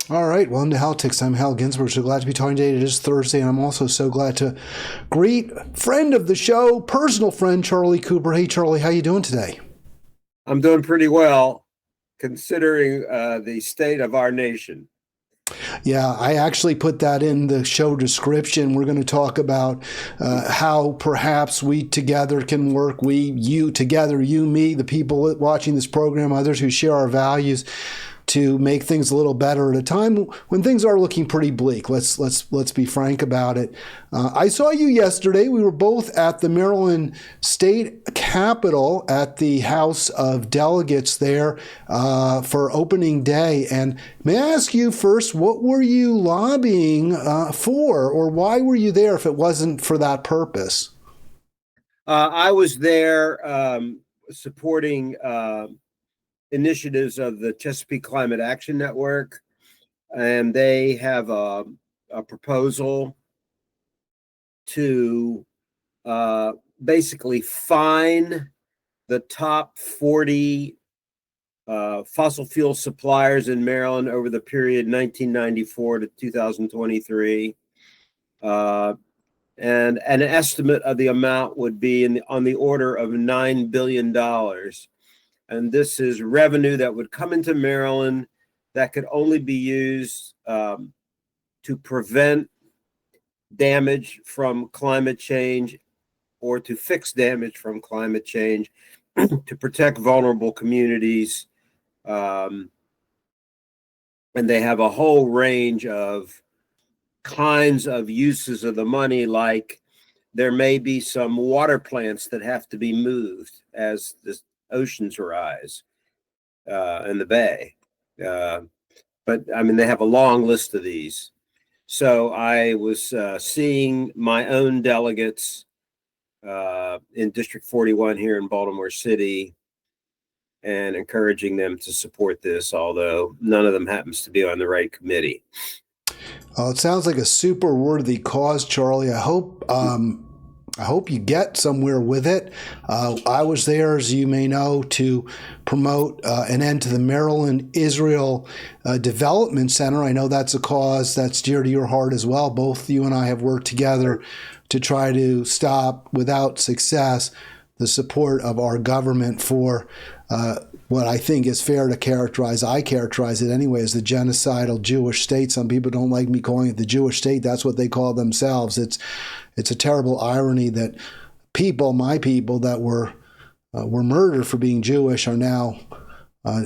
All right, welcome to Halitics. I'm Hal Ginsberg. So glad to be talking today. It is Thursday, and I'm also so glad to greet friend of the show, personal friend Charlie Cooper. Hey, Charlie, how you doing today? I'm doing pretty well, considering the state of our nation. Yeah, I actually put that in the show description. We're going to talk about how perhaps we together can work. You together, you, me, the people watching this program, others who share our values, to make things a little better at a time when things are looking pretty bleak. Let's be frank about it. I saw you yesterday. We were both at the Maryland State Capitol at the House of Delegates there for opening day. And may I ask you first, what were you lobbying for, or why were you there if it wasn't for that purpose? I was there supporting initiatives of the Chesapeake Climate Action Network, and they have a proposal to basically fine the top 40 fossil fuel suppliers in Maryland over the period 1994 to 2023. And an estimate of the amount would be on the order of $9 billion. And this is revenue that would come into Maryland that could only be used to prevent damage from climate change or to fix damage from climate change, to protect vulnerable communities. And they have a whole range of kinds of uses of the money, like there may be some water plants that have to be moved as the oceans rise in the bay. But I mean, they have a long list of these. So I was seeing my own delegates in District 41 here in Baltimore City and encouraging them to support this, although none of them happens to be on the right committee. Well, it sounds like a super worthy cause, Charlie. I hope you get somewhere with it. I was there, as you may know, to promote an end to the Maryland Israel Development Center. I know that's a cause that's dear to your heart as well. Both you and I have worked together to try to stop, without success, the support of our government for what I think is fair to characterize. I characterize it anyway as the genocidal Jewish state. Some people don't like me calling it the Jewish state. That's what they call themselves. It's a terrible irony that my people that were murdered for being Jewish are now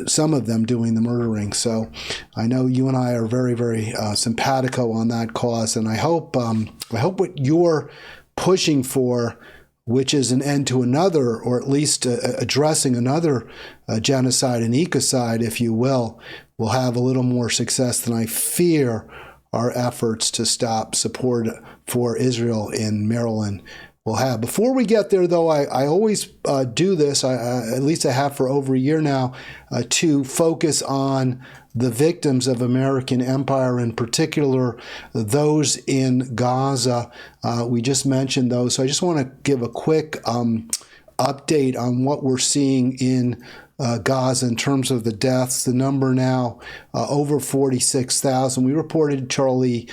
some of them doing the murdering. So I know you and I are very, very simpatico on that cause, and I hope what you're pushing for, which is an end to another, or at least addressing another genocide and ecocide, if you will have a little more success than I fear our efforts to stop support for Israel in Maryland will have. Before we get there, though, I always do this, at least I have for over a year now, to focus on the victims of American empire, in particular those in Gaza. We just mentioned those, so I just want to give a quick update on what we're seeing in Gaza in terms of the deaths. The number now over 46,000. We reported, Charlie,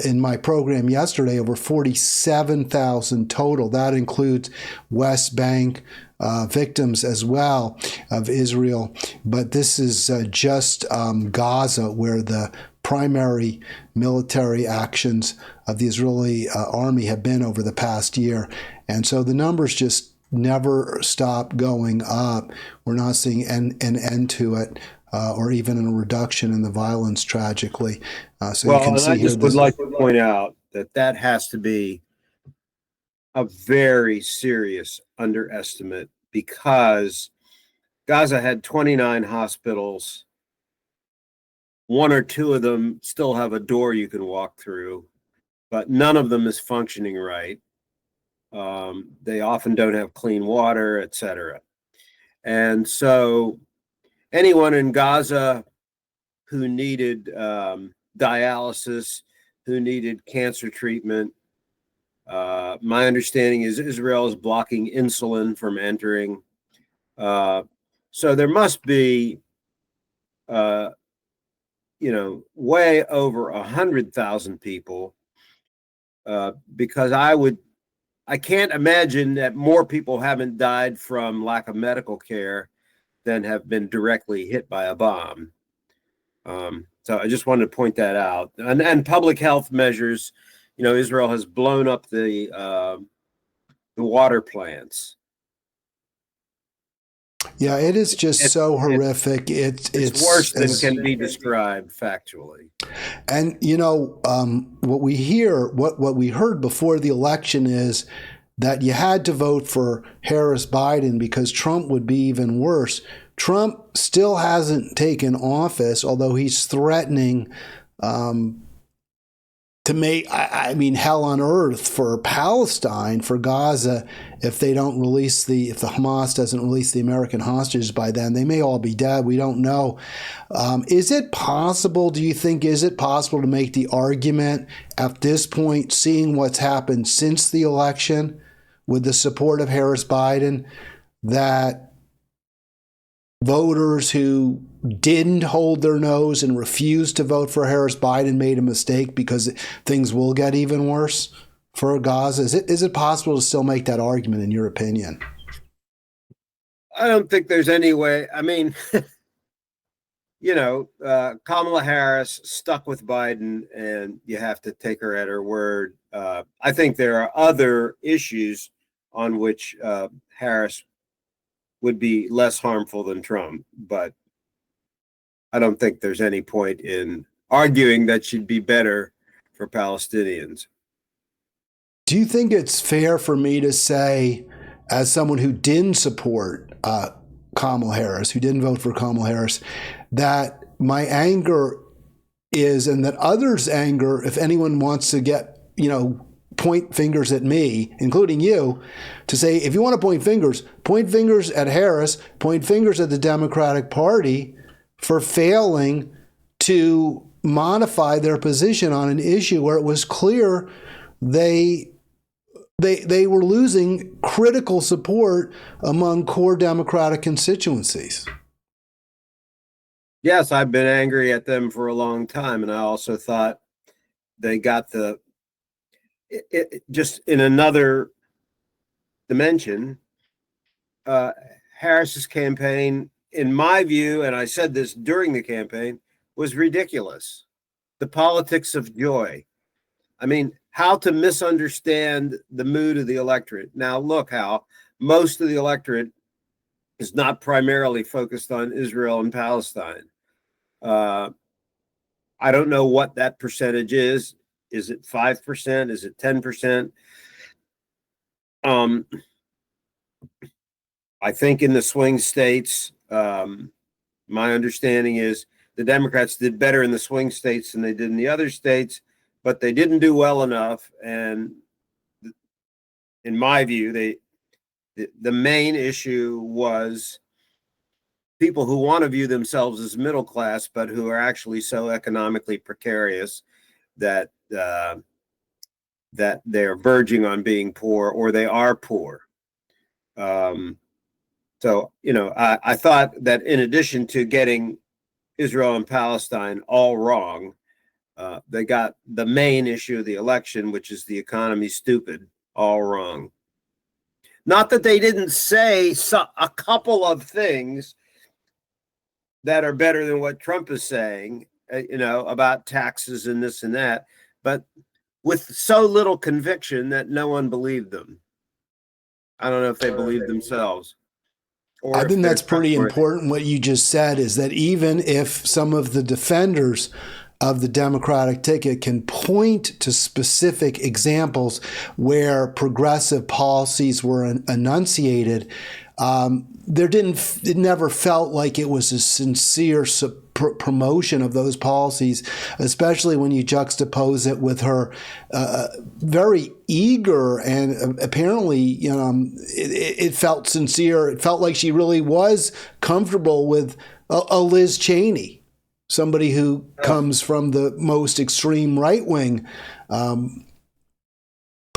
in my program yesterday, over 47,000 total. That includes West Bank victims as well of Israel. But this is just Gaza, where the primary military actions of the Israeli army have been over the past year. And so the numbers just never stop going up. We're not seeing an end to it, or even a reduction in the violence, tragically. So you can see I here. just would like to point out that has to be a very serious underestimate, because Gaza had 29 hospitals. One or two of them still have a door you can walk through, but none of them is functioning right. They often don't have clean water, etc. And so anyone in Gaza who needed dialysis, who needed cancer treatment, my understanding is Israel is blocking insulin from entering. So there must be way over 100,000 people, because I can't imagine that more people haven't died from lack of medical care than have been directly hit by a bomb. So I just wanted to point that out. And public health measures, Israel has blown up the water plants. Yeah, it is just so horrific. It's worse than can be described factually. And what we heard before the election is that you had to vote for Harris Biden because Trump would be even worse. Trump still hasn't taken office, although he's threatening to make, hell on earth for Palestine, for Gaza, if the Hamas doesn't release the American hostages by then. They may all be dead. We don't know. Is it possible to make the argument at this point, seeing what's happened since the election with the support of Harris Biden, that voters who didn't hold their nose and refused to vote for Harris Biden made a mistake because things will get even worse for Gaza? Is it possible to still make that argument, in your opinion? I don't think there's any way. I mean, Kamala Harris stuck with Biden, and you have to take her at her word. I think there are other issues on which Harris would be less harmful than Trump, but I don't think there's any point in arguing that she'd be better for Palestinians. Do you think it's fair for me to say, as someone who didn't support Kamala Harris, who didn't vote for Kamala Harris, that my anger is, and that others' anger, if anyone wants to get, point fingers at me, including you, to say, if you want to point fingers at Harris, point fingers at the Democratic Party for failing to modify their position on an issue where it was clear they were losing critical support among core Democratic constituencies. Yes, I've been angry at them for a long time, and I also thought they got just in another dimension. Harris's campaign, in my view, and I said this during the campaign, was ridiculous. The politics of joy. I mean, how to misunderstand the mood of the electorate. Now, look, how most of the electorate is not primarily focused on Israel and Palestine. I don't know what that percentage is. Is it 5%? Is it 10%? I think in the swing states, my understanding is the Democrats did better in the swing states than they did in the other states, but they didn't do well enough. And in my view, the main issue was people who want to view themselves as middle class, but who are actually so economically precarious that they're verging on being poor, or they are poor. So, I thought that in addition to getting Israel and Palestine all wrong, they got the main issue of the election, which is the economy stupid, all wrong. Not that they didn't say a couple of things that are better than what Trump is saying, about taxes and this and that, but with so little conviction that no one believed them. I don't know if they believed themselves. I think that's pretty important. What you just said is that even if some of the defenders of the Democratic ticket can point to specific examples where progressive policies were enunciated, it never felt like it was a sincere promotion of those policies, especially when you juxtapose it with her very eager and apparently, it felt sincere. It felt like she really was comfortable with a Liz Cheney, somebody who comes from the most extreme right-wing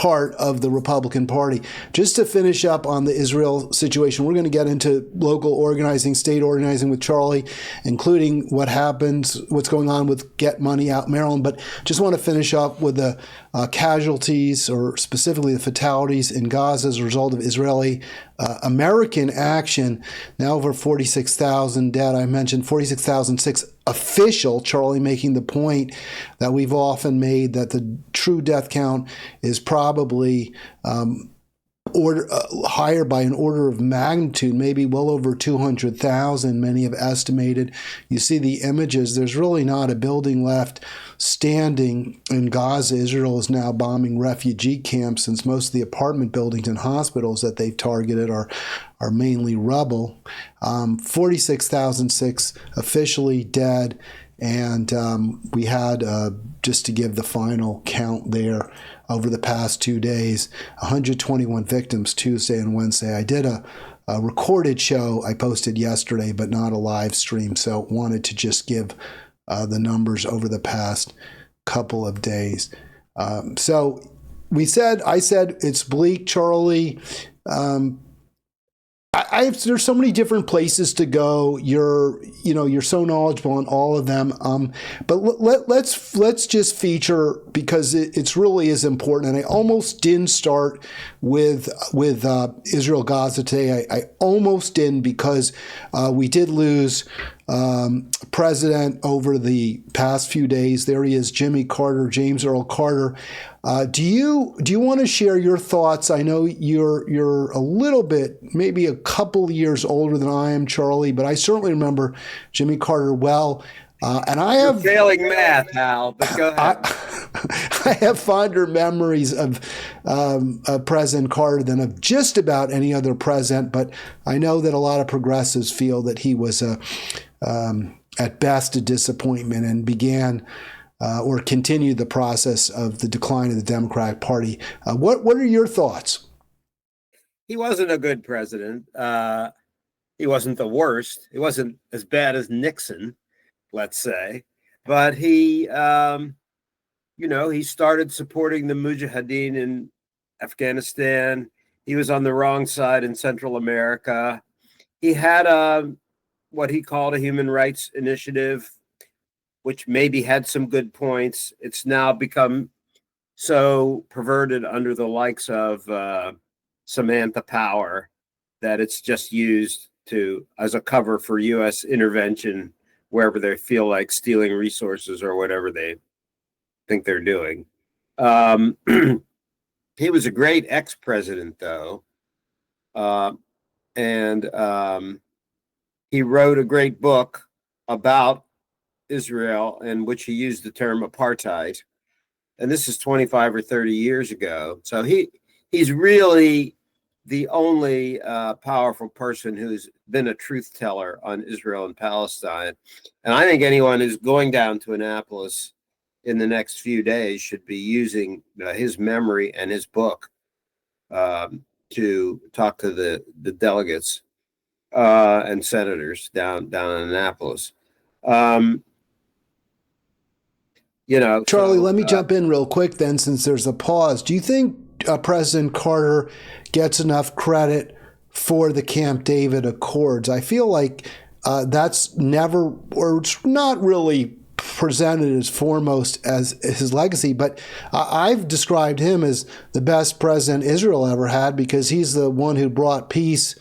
part of the Republican Party. Just to finish up on the Israel situation, we're going to get into local organizing, state organizing with Charlie, including what's going on with Get Money Out Maryland. But just want to finish up with the casualties, or specifically the fatalities in Gaza as a result of Israeli American action. Now over 46,000 dead. I mentioned 46,006 official. Charlie making the point that we've often made, that the true death count is probably higher by an order of magnitude, maybe well over 200,000, many have estimated. You see the images. There's really not a building left standing in Gaza. Israel is now bombing refugee camps, since most of the apartment buildings and hospitals that they've targeted are mainly rubble. 46,006 officially dead. And we had, just to give the final count there, over the past 2 days, 121 victims Tuesday and Wednesday. I did a recorded show I posted yesterday, but not a live stream, so wanted to just give the numbers over the past couple of days. So I said it's bleak, Charlie. There's so many different places to go. You're so knowledgeable on all of them. But let's just feature, because it's really is important. And I almost didn't start with Israel Gaza today. I almost didn't, because we did lose president over the past few days. There he is, Jimmy Carter, James Earl Carter. Do you want to share your thoughts? I know you're a little bit, maybe a couple years older than I am, Charlie, but I certainly remember Jimmy Carter well. And I have failing math, Hal, but go ahead. I have fonder memories of President Carter than of just about any other president. But I know that a lot of progressives feel that he was at best a disappointment, and began or continued the process of the decline of the Democratic Party. What are your thoughts? He wasn't a good president. He wasn't the worst. He wasn't as bad as Nixon, let's say. But he started supporting the Mujahideen in Afghanistan. He was on the wrong side in Central America. He had what he called a human rights initiative, which maybe had some good points. It's now become so perverted under the likes of Samantha Power that it's just used as a cover for U.S. intervention wherever they feel like stealing resources or whatever they think they're doing. He was a great ex-president, though, and he wrote a great book about Israel, in which he used the term apartheid. And this is 25 or 30 years ago. So he's really the only powerful person who's been a truth teller on Israel and Palestine. And I think anyone who's going down to Annapolis in the next few days should be using his memory and his book to talk to the delegates and senators down in Annapolis. Charlie, let me jump in real quick then, since there's a pause. Do you think President Carter gets enough credit for the Camp David Accords? I feel like that's never, or it's not really presented as foremost as his legacy, but I've described him as the best president Israel ever had, because he's the one who brought peace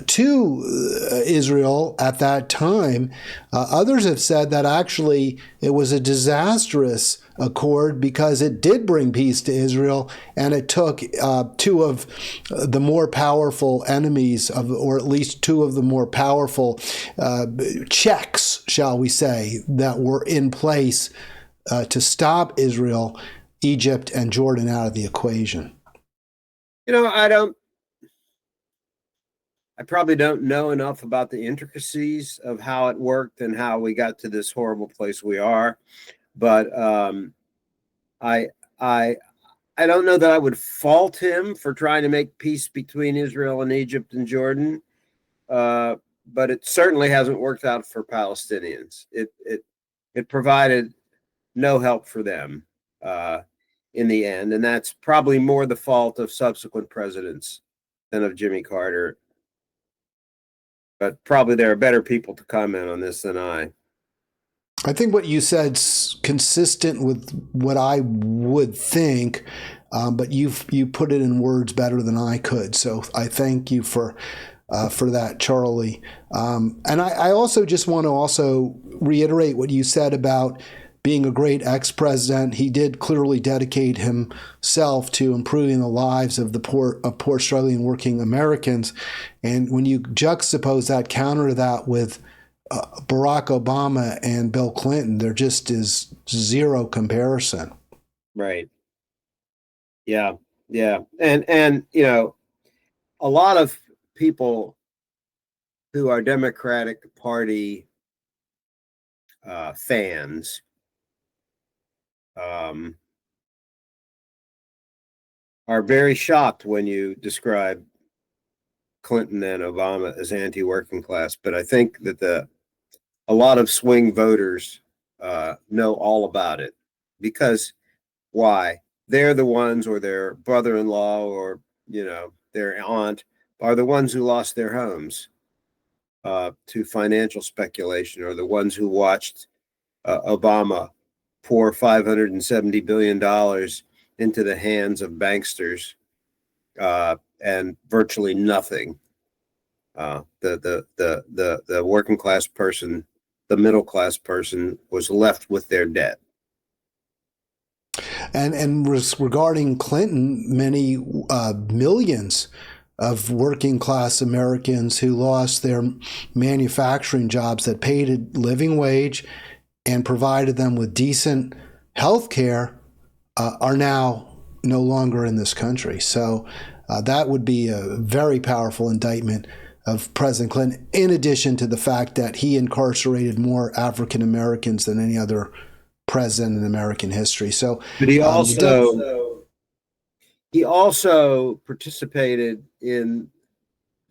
to Israel at that time. Others have said that actually it was a disastrous accord, because it did bring peace to Israel, and it took two of the more powerful enemies, or at least two of the more powerful checks, shall we say, that were in place to stop Israel, Egypt, and Jordan out of the equation. I probably don't know enough about the intricacies of how it worked and how we got to this horrible place we are. But I don't know that I would fault him for trying to make peace between Israel and Egypt and Jordan. But it certainly hasn't worked out for Palestinians. It provided no help for them. in the end, and that's probably more the fault of subsequent presidents than of Jimmy Carter. But probably there are better people to comment on this than I. I think what you said's consistent with what I would think, but you put it in words better than I could. So I thank you for that, Charlie. And I also just want to also reiterate what you said about being a great ex-president. He did clearly dedicate himself to improving the lives of the poor struggling working Americans. And when you juxtapose that, counter that with Barack Obama and Bill Clinton, there just is zero comparison. Right. Yeah. Yeah. And you know, a lot of people who are Democratic Party fans are very shocked when you describe Clinton and Obama as anti-working class. But I think that a lot of swing voters know all about it, because why? They're the ones, or their brother-in-law, or their aunt, are the ones who lost their homes to financial speculation, or the ones who watched Obama pour $570 billion into the hands of banksters and virtually nothing. The working class person, the middle class person, was left with their debt. And regarding Clinton, many millions of working class Americans who lost their manufacturing jobs that paid a living wage and provided them with decent health care are now no longer in this country. So that would be a very powerful indictment of President Clinton, in addition to the fact that he incarcerated more African Americans than any other president in American history. So, but he also participated in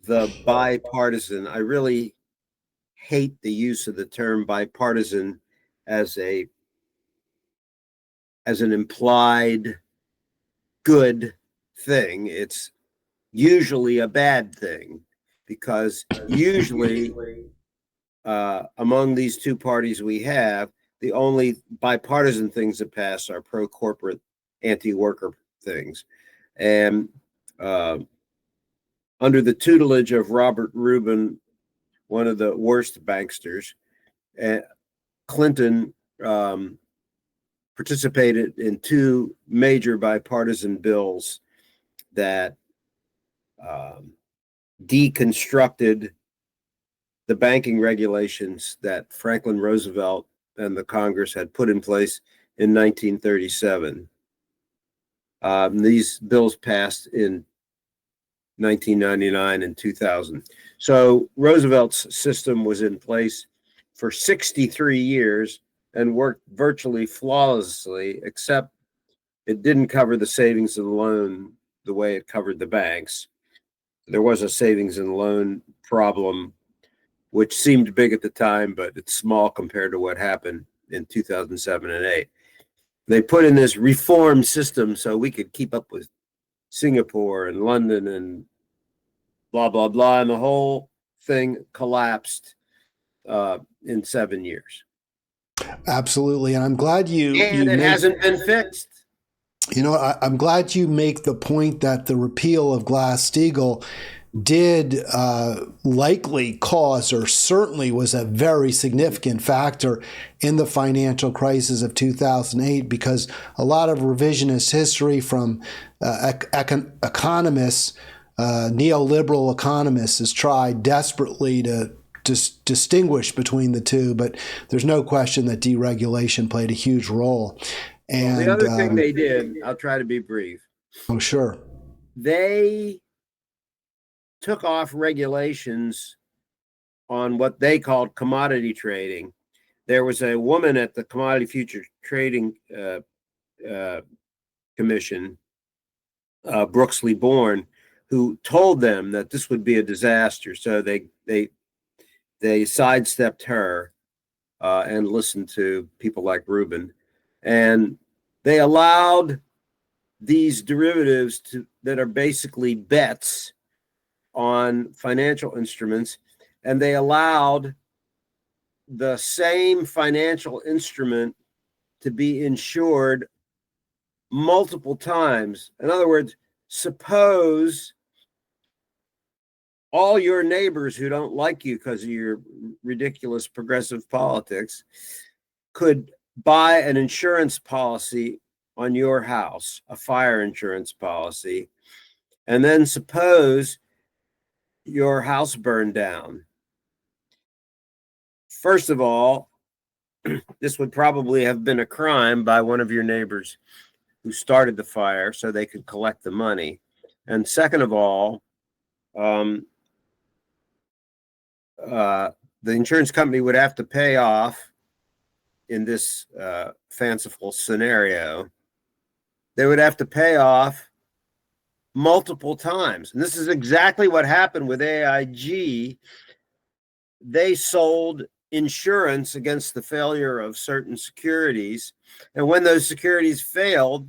the bipartisan. I really hate the use of the term bipartisan as an implied good thing. It's usually a bad thing, because usually among these two parties we have, the only bipartisan things that pass are pro-corporate, anti-worker things. And under the tutelage of Robert Rubin, one of the worst banksters, Clinton participated in two major bipartisan bills that deconstructed the banking regulations that Franklin Roosevelt and the Congress had put in place in 1937. These bills passed in 1999 and 2000. So Roosevelt's system was in place for 63 years and worked virtually flawlessly, except it didn't cover the savings and loan the way it covered the banks. There was a savings and loan problem, which seemed big at the time, but it's small compared to what happened in 2007 and 8. They put in this reform system so we could keep up with Singapore and London and blah, blah, blah. And the whole thing collapsed in 7 years. Absolutely. And I'm glad it hasn't been fixed. You know, I'm glad you make the point that the repeal of Glass-Steagall did likely cause, or certainly was a very significant factor in the financial crisis of 2008, because a lot of revisionist history from economists, neoliberal economists, has tried desperately to distinguish between the two, but there's no question that deregulation played a huge role. And the other thing they did, I'll try to be brief. Oh, sure. They took off regulations on what they called commodity trading. There was a woman at the Commodity Future Trading Commission, Brooksley Born, who told them that this would be a disaster. So they sidestepped her and listened to people like Rubin, and they allowed these derivatives that are basically bets on financial instruments, and they allowed the same financial instrument to be insured multiple times. In other words, suppose all your neighbors who don't like you because of your ridiculous progressive politics could buy an insurance policy on your house, a fire insurance policy, and then suppose your house burned down. First of all, this would probably have been a crime by one of your neighbors who started the fire so they could collect the money. And second of all, the insurance company would have to pay off, in this fanciful scenario, they would have to pay off multiple times. And this is exactly what happened with AIG. They sold insurance against the failure of certain securities. And when those securities failed,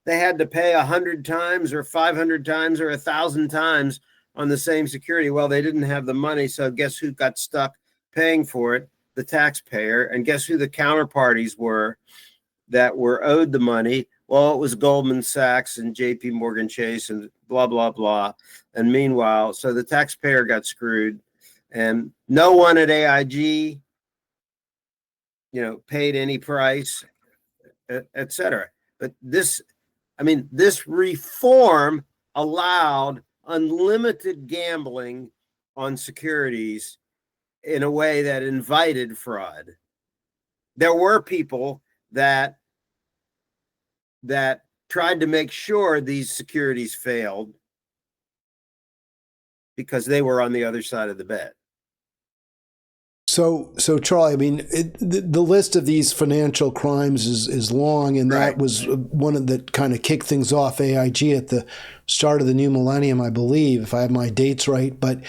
they had to pay 100 times or 500 times or 1,000 times on the same security. Well, they didn't have the money. So guess who got stuck paying for it? The taxpayer. And guess who the counterparties were that were owed the money? Well, it was Goldman Sachs and JP Morgan Chase and blah, blah, blah. And meanwhile, so the taxpayer got screwed, and no one at AIG, paid any price, et cetera. But this reform allowed unlimited gambling on securities in a way that invited fraud. There were people that tried to make sure these securities failed because they were on the other side of the bet. So Charlie, I mean, the list of these financial crimes is long, and Right. that was one of the kind of kicked things off AIG at the start of the new millennium, I believe, if I have my dates right. But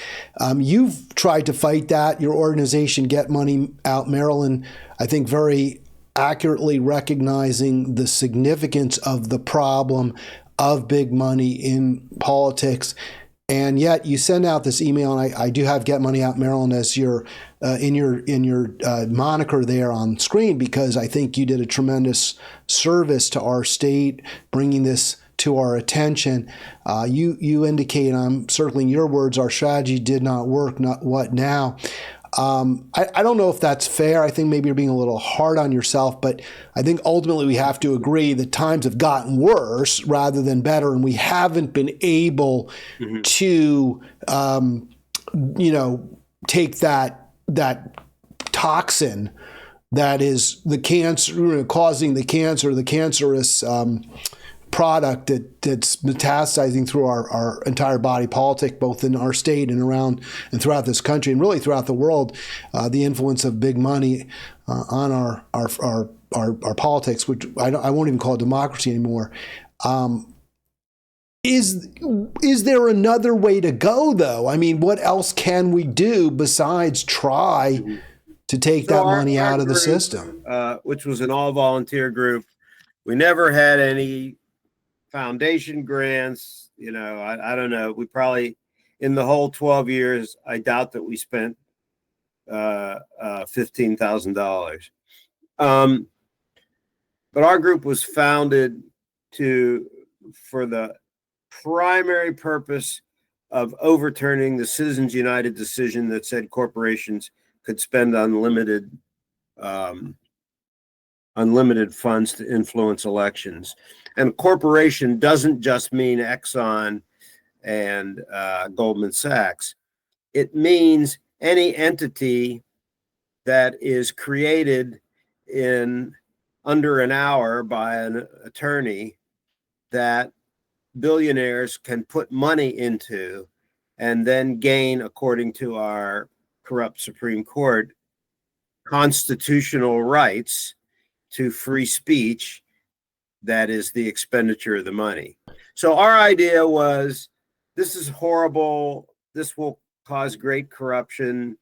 you've tried to fight that. Your organization, Get Money Out Maryland, I think very accurately recognizing the significance of the problem of big money in politics. And yet you send out this email, and I do have Get Money Out Maryland as your in your moniker there on screen, because I think you did a tremendous service to our state, bringing this to our attention. You indicate, I'm circling your words, our strategy did not work. Not what now? I don't know if that's fair. I think maybe you're being a little hard on yourself, but I think ultimately we have to agree that times have gotten worse rather than better, and we haven't been able to, take that toxin that is the cancer, causing the cancer, the cancerous product that's metastasizing through our entire body politic, both in our state and around and throughout this country and really throughout the world, the influence of big money on our politics, which I won't even call it democracy anymore. Is there another way to go, though? I mean, what else can we do besides try to take that money out of the system? Which was an all-volunteer group. We never had any foundation grants. I don't know. We probably, in the whole 12 years, I doubt that we spent $15,000. But our group was founded for the primary purpose of overturning the Citizens United decision that said corporations could spend unlimited funds to influence elections. And corporation doesn't just mean Exxon and Goldman Sachs. It means any entity that is created in under an hour by an attorney that billionaires can put money into and then gain, according to our corrupt Supreme Court, constitutional rights to free speech. That is the expenditure of the money. So our idea was, this is horrible. This will cause great corruption.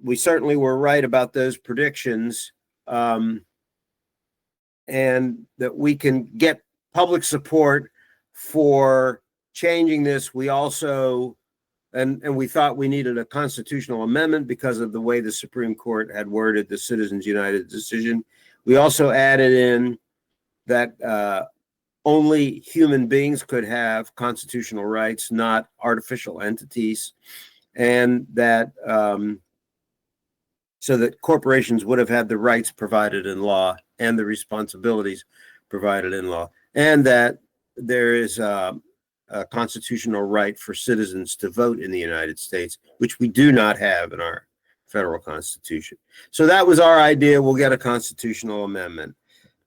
We certainly were right about those predictions. and that we can get public support for changing this. We also, and we thought we needed a constitutional amendment because of the way the Supreme Court had worded the Citizens United decision. We also added in that only human beings could have constitutional rights, not artificial entities, and that so that corporations would have had the rights provided in law and the responsibilities provided in law, and that there is a constitutional right for citizens to vote in the United States, which we do not have in our federal constitution. So that was our idea. We'll get a constitutional amendment.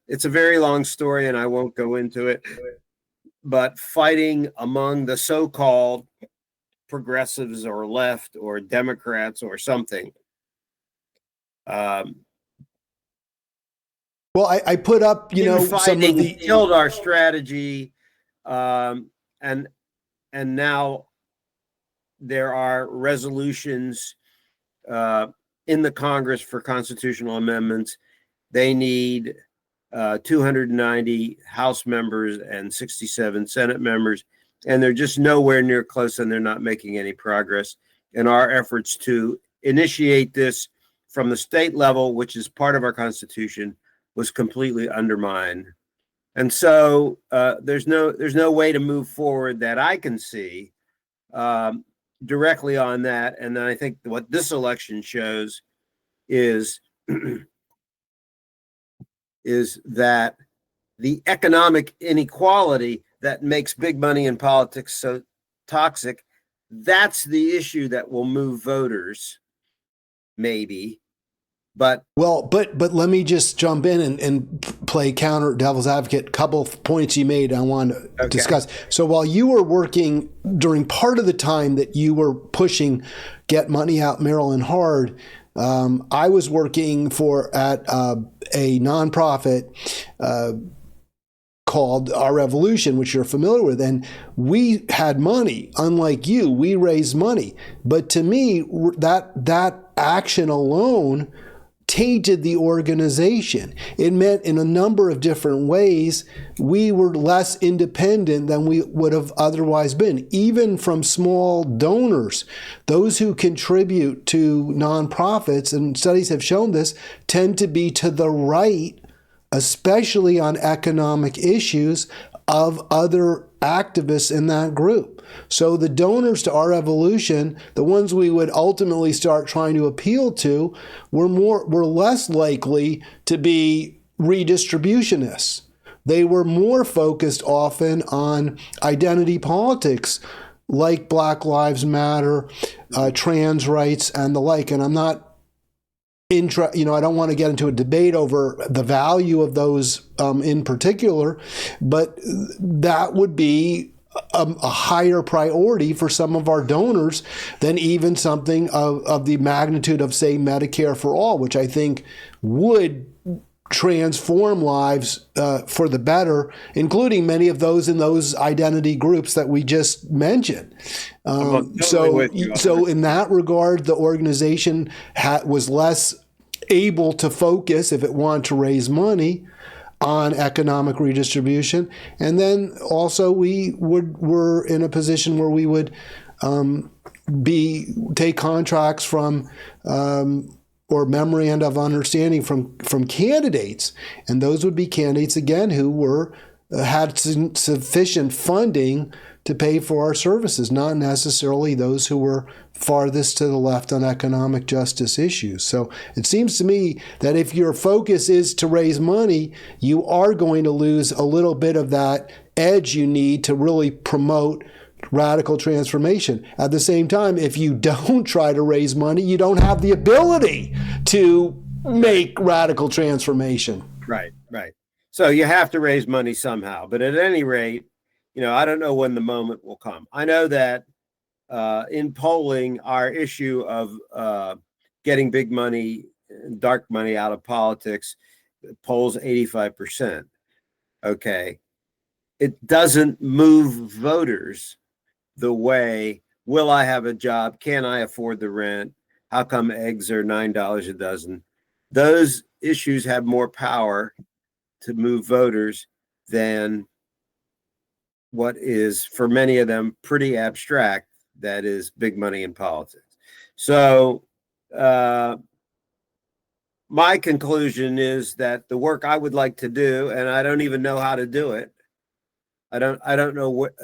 It's a very long story, and I won't go into it, but fighting among the so-called progressives or left or Democrats or something. Well, I put up, some of the killed our strategy, and now there are resolutions in the Congress for constitutional amendments. They need 290 House members and 67 Senate members, and they're just nowhere near close, and they're not making any progress. And our efforts to initiate this from the state level, which is part of our Constitution, was completely undermined. And so there's no way to move forward that I can see directly on that. And then I think what this election shows is is that the economic inequality that makes big money in politics so toxic, that's the issue that will move voters, maybe. But let me just jump in and play counter devil's advocate. Couple of points you made I want to discuss. So while you were working during part of the time that you were pushing Get Money Out Maryland hard, I was working at a nonprofit called Our Revolution, which you're familiar with, and we had money. Unlike you, we raised money. But to me, that action alone tainted the organization. It meant in a number of different ways we were less independent than we would have otherwise been, even from small donors. Those who contribute to nonprofits, and studies have shown this, tend to be to the right, especially on economic issues, of other activists in that group. So the donors to Our Revolution, the ones we would ultimately start trying to appeal to, were less likely to be redistributionists. They were more focused often on identity politics, like Black Lives Matter, trans rights, and the like. And I'm not I don't want to get into a debate over the value of those in particular, but that would be a higher priority for some of our donors than even something of the magnitude of, say, Medicare for All, which I think would transform lives for the better, including many of those in those identity groups that we just mentioned. So in that regard, the organization was less able to focus, if it wanted to raise money, on economic redistribution. And then also we were in a position where we would take contracts from or memoranda of understanding from candidates, and those would be candidates again who had sufficient funding to pay for our services, not necessarily those who were farthest to the left on economic justice issues. So it seems to me that if your focus is to raise money, you are going to lose a little bit of that edge you need to really promote radical transformation. At the same time, if you don't try to raise money, you don't have the ability to make radical transformation. Right. So you have to raise money somehow. But at any rate, I don't know when the moment will come. I know that in polling, our issue of getting big money, dark money out of politics polls 85%. Okay. It doesn't move voters the way, will I have a job? Can I afford the rent? How come eggs are $9 a dozen? Those issues have more power to move voters than what is, for many of them, pretty abstract, that is big money in politics. So my conclusion is that the work I would like to do, and I don't even know how to do it. I don't know what,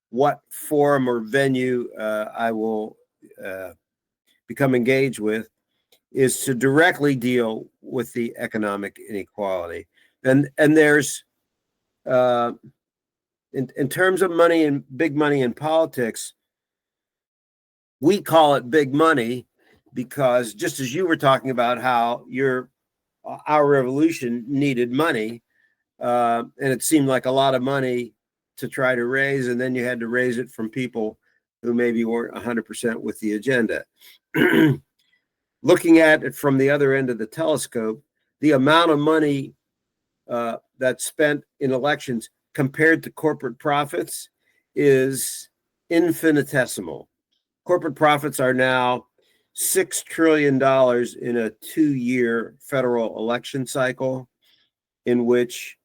what forum or venue I will become engaged with, is to directly deal with the economic inequality. And there's, in terms of money and big money in politics, we call it big money because, just as you were talking about how our revolution needed money, and it seemed like a lot of money to try to raise, and then you had to raise it from people who maybe weren't 100% with the agenda. Looking at it from the other end of the telescope, the amount of money that's spent in elections compared to corporate profits is infinitesimal. Corporate profits are now $6 trillion in a 2-year federal election cycle, in which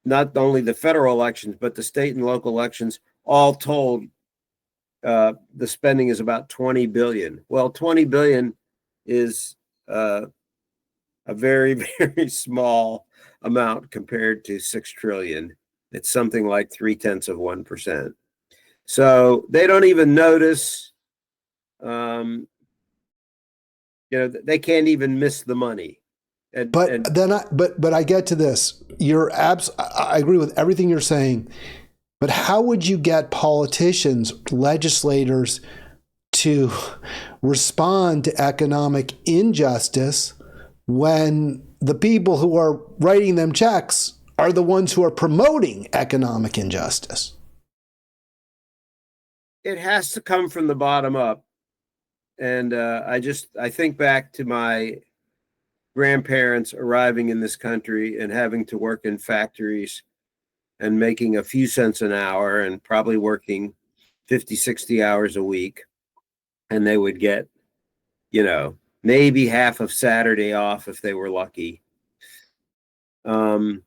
not only the federal elections, but the state and local elections, all told, the spending is about 20 billion. Well, 20 billion is a very, very small amount compared to 6 trillion. It's something like 0.3%. So they don't even notice. They can't even miss the money. But I get to this. I agree with everything you're saying. But how would you get politicians, legislators, to respond to economic injustice when the people who are writing them checks are the ones who are promoting economic injustice? It has to come from the bottom up. And I think back to my grandparents arriving in this country and having to work in factories and making a few cents an hour and probably working 50, 60 hours a week. And they would get, maybe half of Saturday off if they were lucky. And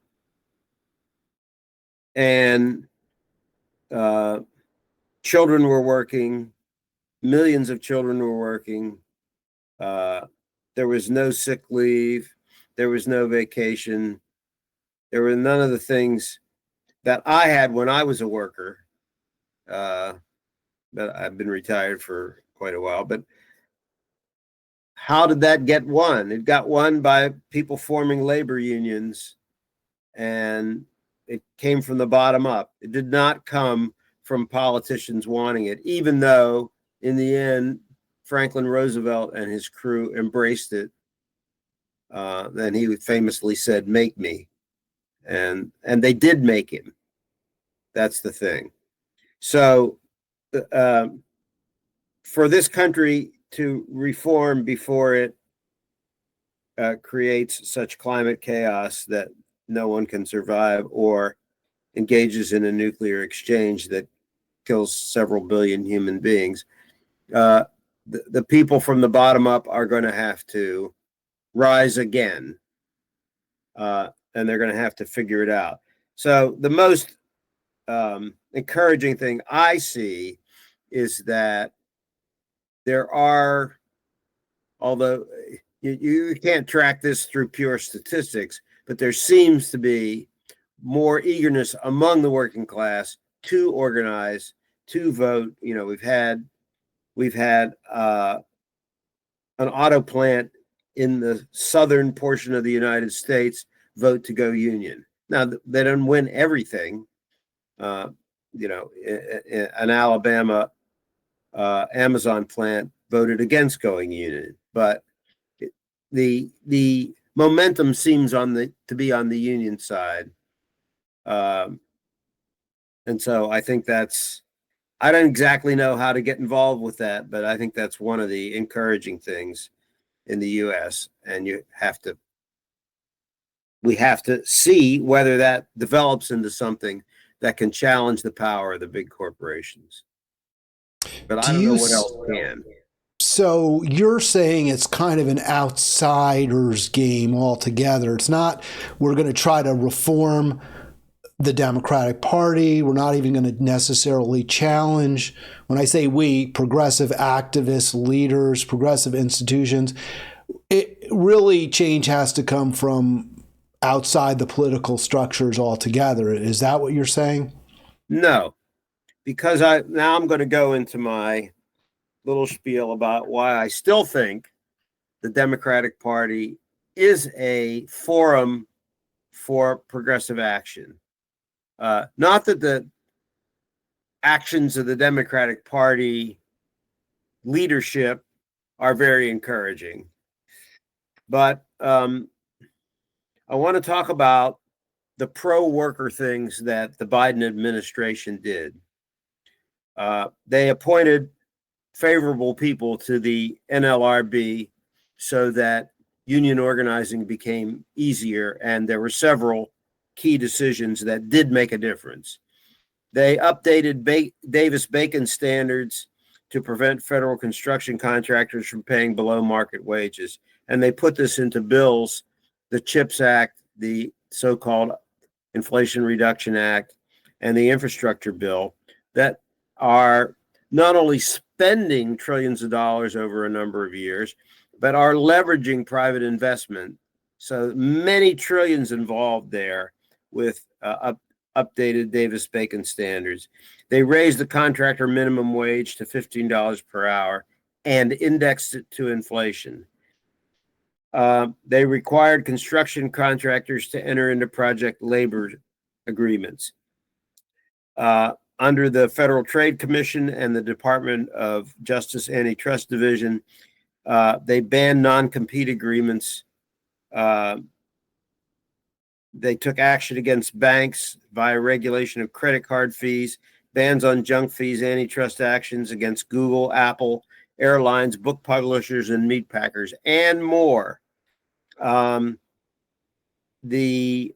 children were working. Millions of children were working. There was no sick leave. There was no vacation. There were none of the things that I had when I was a worker. But I've been retired for quite a while. But how did that get won? It got won by people forming labor unions, and it came from the bottom up. It did not come from politicians wanting it, even though in the end, Franklin Roosevelt and his crew embraced it. Then he famously said, "Make me." And they did make him. That's the thing. So for this country to reform before it creates such climate chaos that no one can survive, or engages in a nuclear exchange that kills several billion human beings, the people from the bottom up are going to have to rise again, and they're going to have to figure it out. So the most encouraging thing I see is that there are, although you can't track this through pure statistics, but there seems to be more eagerness among the working class to organize, to vote. We've had an auto plant in the southern portion of the United States vote to go union. Now, they don't win everything. An Alabama Amazon plant voted against going union, but the momentum seems to be on the union side. And so I think I don't exactly know how to get involved with that, but I think that's one of the encouraging things in the U.S. And we have to see whether that develops into something that can challenge the power of the big corporations. But I don't know what else can. So you're saying it's kind of an outsider's game altogether. It's not, we're going to try to reform the Democratic Party. We're not even going to necessarily challenge, when I say we, progressive activists, leaders, progressive institutions. It really, change has to come from outside the political structures altogether. Is that what you're saying? No, because I'm going to go into my little spiel about why I still think the Democratic Party is a forum for progressive action. Not that the actions of the Democratic Party leadership are very encouraging, but I want to talk about the pro-worker things that the Biden administration did. They appointed favorable people to the NLRB so that union organizing became easier, and there were several key decisions that did make a difference. They updated Davis-Bacon standards to prevent federal construction contractors from paying below market wages, and they put this into bills, the CHIPS Act, the so-called Inflation Reduction Act, and the infrastructure bill, that are not only spending trillions of dollars over a number of years, but are leveraging private investment. So many trillions involved there with updated Davis-Bacon standards. They raised the contractor minimum wage to $15 per hour and indexed it to inflation. They required construction contractors to enter into project labor agreements. Under the Federal Trade Commission and the Department of Justice Antitrust Division, they banned non-compete agreements. They took action against banks via regulation of credit card fees, bans on junk fees, antitrust actions against Google, Apple, airlines, book publishers, and meat packers, and more. They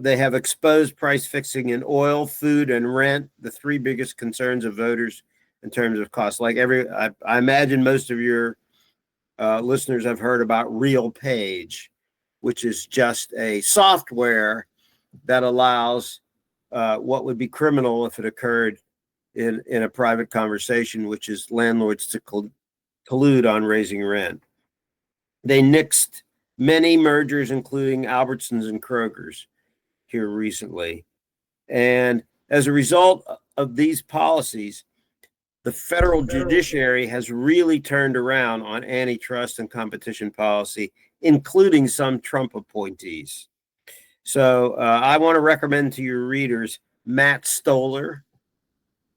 have exposed price fixing in oil, food, and rent, the three biggest concerns of voters in terms of cost. Like I imagine most of your listeners have heard about RealPage, which is just a software that allows what would be criminal if it occurred in a private conversation, which is landlords to collude on raising rent. They nixed many mergers, including Albertsons and Kroger's here recently. And as a result of these policies, the federal judiciary has really turned around on antitrust and competition policy, including some Trump appointees. So I want to recommend to your readers Matt Stoller,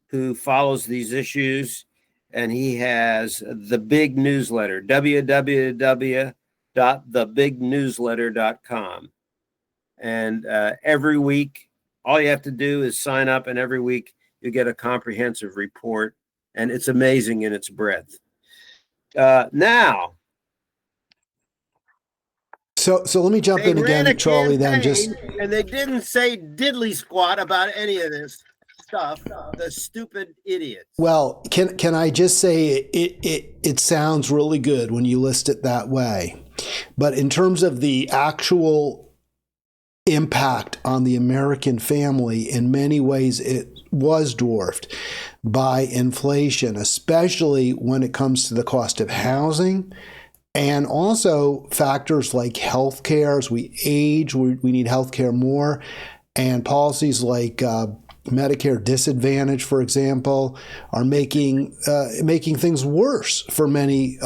who follows these issues, and he has the Big Newsletter, www.thebignewsletter.com. And every week, all you have to do is sign up, and every week you get a comprehensive report, and it's amazing in its breadth. Now, So let me jump in again, Charlie. Then and they didn't say diddly squat about any of this stuff. The stupid idiots. Well, can I just say it sounds really good when you list it that way, but in terms of the actual impact on the American family, in many ways it was dwarfed by inflation, especially when it comes to the cost of housing. And also factors like healthcare. As we age, we need healthcare more. And policies like Medicare disadvantage, for example, are making things worse for many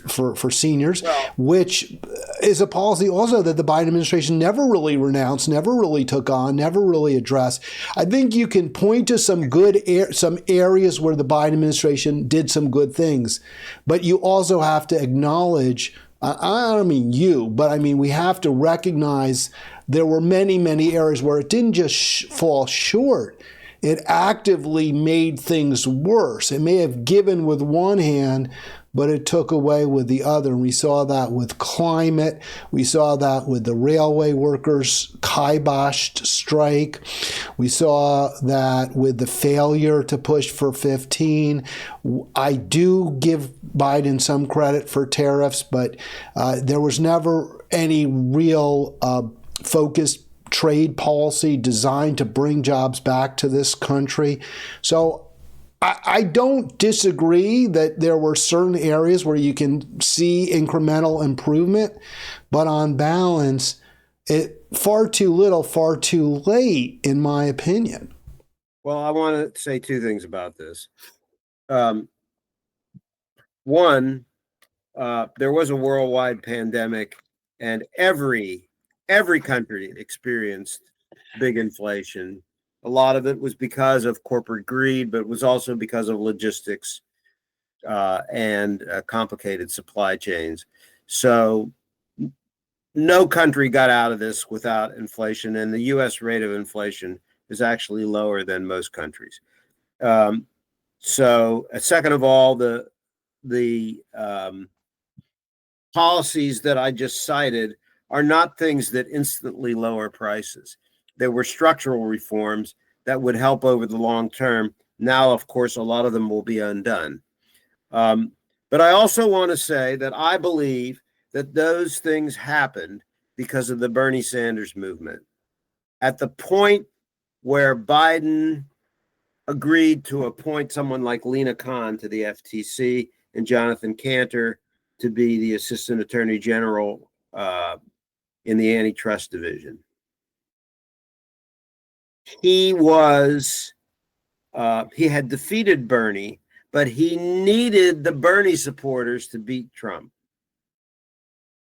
for seniors, which is a policy also that the Biden administration never really renounced, never really took on, never really addressed. I think you can point to some some areas where the Biden administration did some good things, but you also have to acknowledge. I don't mean you, but I mean we have to recognize there were many, many areas where it didn't just fall short. It actively made things worse. It may have given with one hand, but it took away with the other. And we saw that with climate. We saw that with the railway workers' kiboshed strike. We saw that with the failure to push for 15. I do give Biden some credit for tariffs, but there was never any real focused trade policy designed to bring jobs back to this country. So I don't disagree that there were certain areas where you can see incremental improvement, but on balance, it far too little, far too late, in my opinion. Well, I want to say two things about this. One, there was a worldwide pandemic, and every country experienced big inflation. A lot of it was because of corporate greed, but it was also because of logistics and complicated supply chains. So no country got out of this without inflation, and the U.S. rate of inflation is actually lower than most countries. So, second of all, the policies that I just cited are not things that instantly lower prices. There were structural reforms that would help over the long term. Now, of course, a lot of them will be undone. But I also want to say that I believe that those things happened because of the Bernie Sanders movement. At the point where Biden agreed to appoint someone like Lena Khan to the FTC and Jonathan Cantor to be the Assistant Attorney General in the Antitrust Division. He had defeated Bernie, but he needed the Bernie supporters to beat Trump.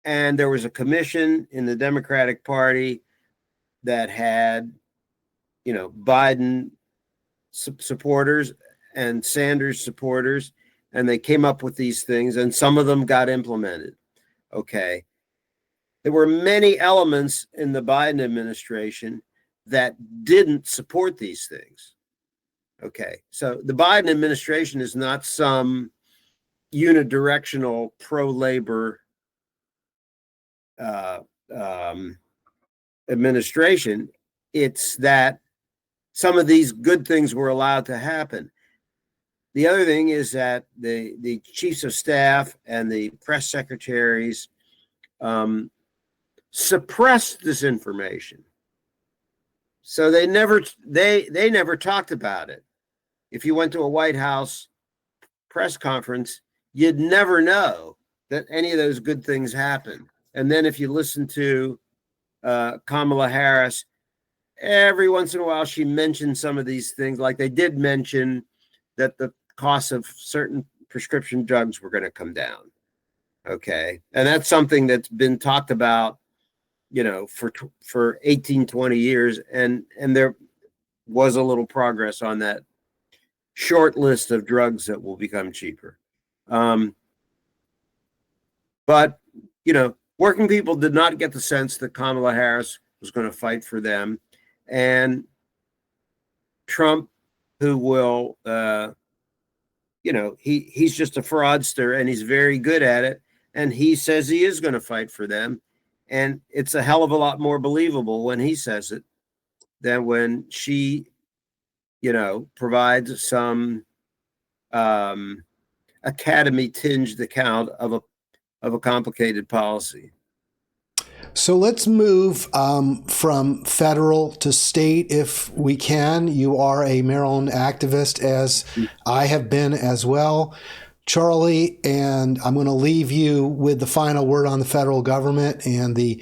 And there was a commission in the Democratic Party that had, Biden supporters and Sanders supporters, and they came up with these things, and some of them got implemented. Okay. There were many elements in the Biden administration that didn't support these things. Okay. So the Biden administration is not some unidirectional pro-labor administration. It's that some of these good things were allowed to happen. The other thing is that the chiefs of staff and the press secretaries suppressed this information. So they never talked about it. If you went to a White House press conference, you'd never know that any of those good things happened. And then if you listen to Kamala Harris, every once in a while she mentioned some of these things, like they did mention that the cost of certain prescription drugs were going to come down. Okay. And that's something that's been talked about, for 18, 20 years. And there was a little progress on that short list of drugs that will become cheaper. But, working people did not get the sense that Kamala Harris was going to fight for them. And Trump, who will, he's just a fraudster and he's very good at it. And he says he is going to fight for them. And it's a hell of a lot more believable when he says it than when she, provides some academy-tinged account of a complicated policy. So let's move from federal to state if we can. You are a Maryland activist, as I have been as well, Charlie, and I'm going to leave you with the final word on the federal government and the,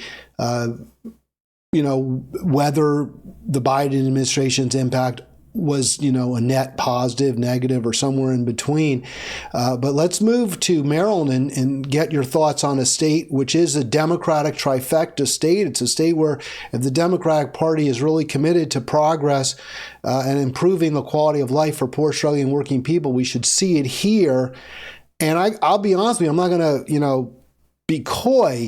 whether the Biden administration's impact was, a net positive, negative, or somewhere in between. But let's move to Maryland and get your thoughts on a state which is a Democratic trifecta state. It's a state where if the Democratic Party is really committed to progress and improving the quality of life for poor, struggling, working people, we should see it here. And I'll be honest with you, I'm not going to, be coy.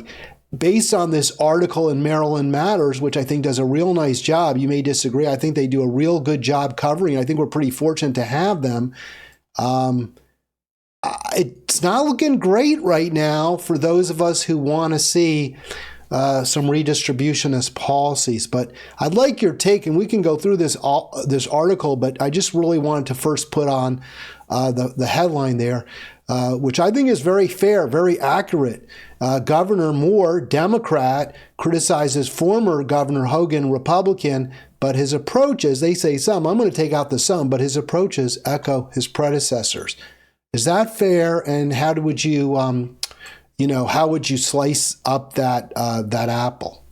Based on this article in Maryland Matters, which I think does a real nice job, you may disagree. I think they do a real good job covering. I think we're pretty fortunate to have them. it's not looking great right now for those of us who want to see some redistributionist policies. But I'd like your take, and we can go through this article, but I just really wanted to first put on the headline there, which I think is very fair, very accurate. Governor Moore, Democrat, criticizes former Governor Hogan, Republican, but his approaches, they say some, I'm going to take out the some, but his approaches echo his predecessors. Is that fair? And how would you, how would you slice up that apple?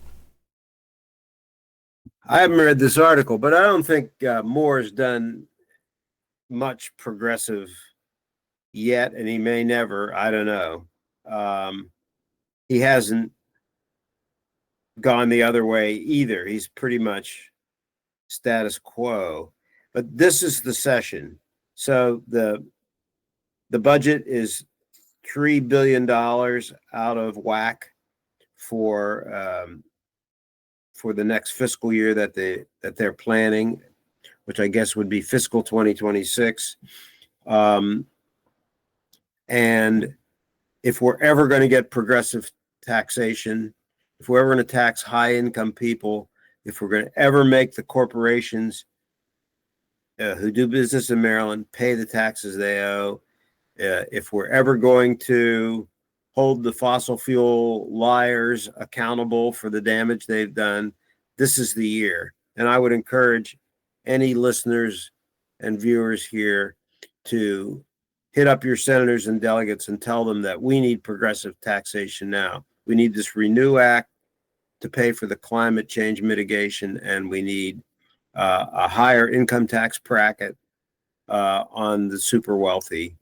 I haven't read this article, but I don't think Moore's done much progressive yet, and he may never. I don't know. He hasn't gone the other way either. He's pretty much status quo. But this is the session. So the budget is $3 billion out of whack for the next fiscal year that they're planning, which I guess would be fiscal 2026. And if we're ever going to get progressive taxation, if we're ever going to tax high income people, if we're going to ever make the corporations who do business in Maryland pay the taxes they owe, if we're ever going to hold the fossil fuel liars accountable for the damage they've done, this is the year. And I would encourage any listeners and viewers here to hit up your senators and delegates and tell them that we need progressive taxation now. We need this Renew Act to pay for the climate change mitigation, and we need a higher income tax bracket on the super wealthy.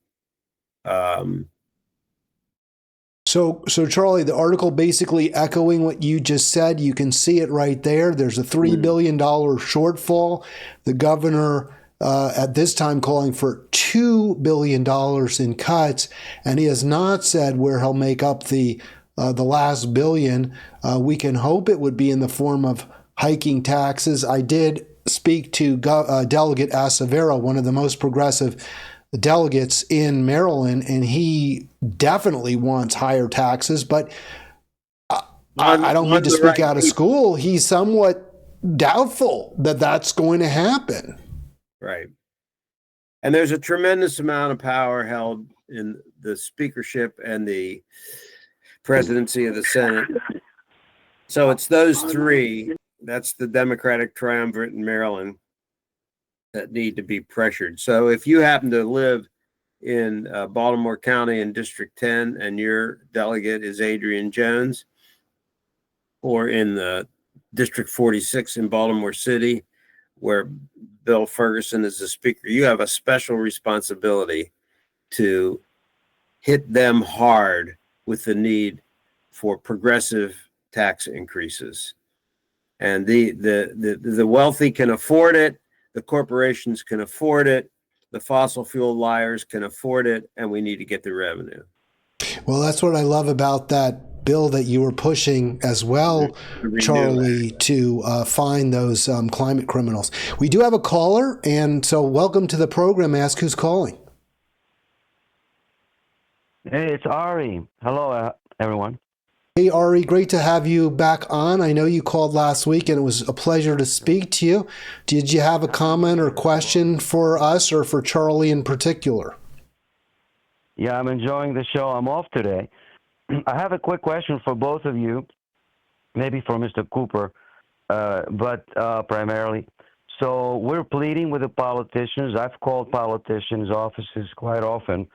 So Charlie, the article basically echoing what you just said. You can see it right there. There's a $3 billion shortfall. The governor at this time calling for $2 billion in cuts, and he has not said where he'll make up the last billion. We can hope it would be in the form of hiking taxes. I did speak to Delegate Acevero, one of the most progressive delegates in Maryland, and he definitely wants higher taxes, but I don't need to speak out of school. He's somewhat doubtful that that's going to happen. Right. And there's a tremendous amount of power held in the speakership and the presidency of the Senate. So it's those three, that's the Democratic triumvirate in Maryland, that need to be pressured. So if you happen to live in Baltimore County in District 10 and your delegate is Adrian Jones, or in the District 46 in Baltimore City, where Bill Ferguson is the speaker, you have a special responsibility to hit them hard with the need for progressive tax increases. And the wealthy can afford it. The corporations can afford it. The fossil fuel liars can afford it, and we need to get the revenue. Well, that's what I love about that bill that you were pushing as well, Charlie, to find those climate criminals. We do have a caller, and so welcome to the program. Ask who's calling. Hey, it's Ari. Hello, everyone. Hey, Ari, great to have you back on. I know you called last week, and it was a pleasure to speak to you. Did you have a comment or question for us or for Charlie in particular? Yeah, I'm enjoying the show. I'm off today. I have a quick question for both of you, maybe for Mr. Cooper, but primarily. So we're pleading with the politicians. I've called politicians' offices quite often,